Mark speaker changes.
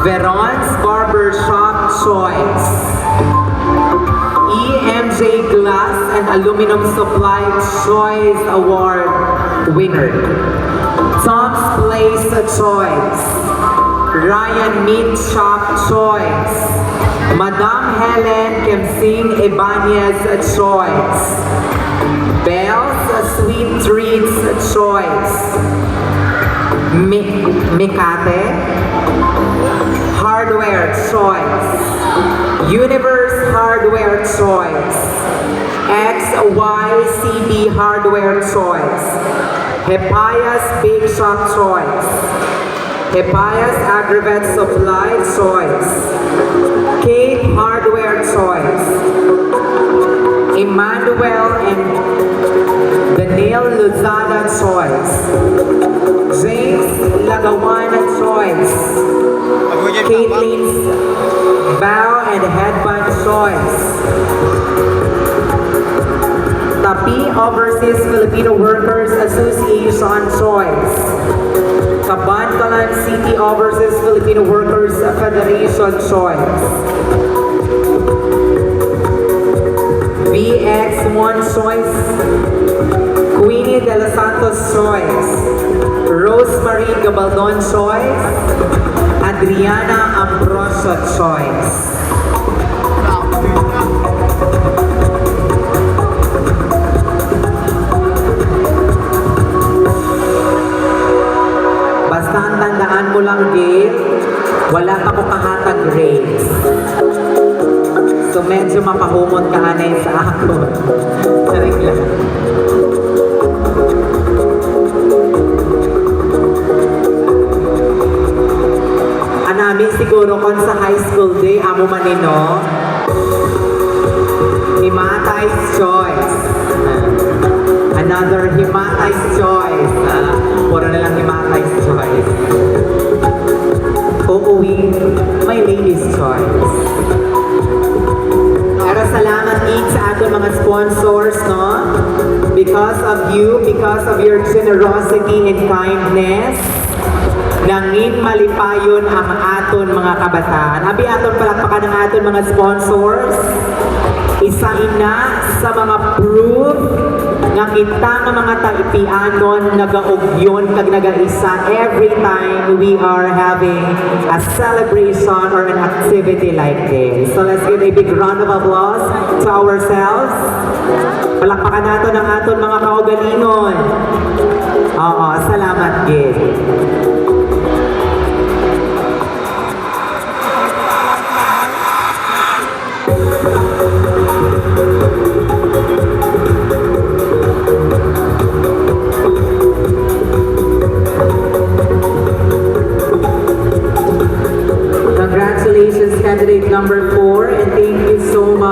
Speaker 1: Veron's Barbershop Choice. EMJ Glass and Aluminum Supply Choice Award winner. Tom's Place Choice. Ryan Meat Shop Choice. Madame Helen Kemsing Ibanez Choice. Bell's Sweet Treats Choice. Mikate Hardware Choice. Universe Hardware Choice. XYCB Hardware Choice. Hepayas Bake Shop Choice. Hepayas Aggregate Supply Choice. Cape Hardware Choice. Emmanuel and Daniel Luzada Choice. James Lagawan Choice. Caitlin's Bow and Headband Choice. Tapi Overseas Filipino Workers Association Choice. Kabantalan City Overseas Filipino Workers Federation Choice. BX1 Choice. Queenie De Los Santos Choice. Rosemary Gabaldon Choice. Adriana Ambrosio Choice. Basta ang tandaan mo lang, Gail, wala pa ko kahatag grades. So medyo mapahumot ka anay sa ako. Saring lang. Anami siguro kon sa high school day, amo manino. Himatay's Choice. Another Himatay's Choice. Puro na lang Himatay's Choice. Uuwi, my lady's choice. Pero salamat each sa ating mga sponsors, no? Because of you, because of your generosity and kindness, nangin malipayon ang aton mga kabataan. Abi aton palakpakan ng aton mga sponsors. Isa ina sa mga proof nga kita nga mga taipianon nagaugyon kag nagaisa every time we are having a celebration or an activity like this. So let's give a big round of applause to ourselves. Palakpakan nato ng aton mga kaugalingon. Oo, salamat gid. Congratulations, candidate number 4, and thank you so much.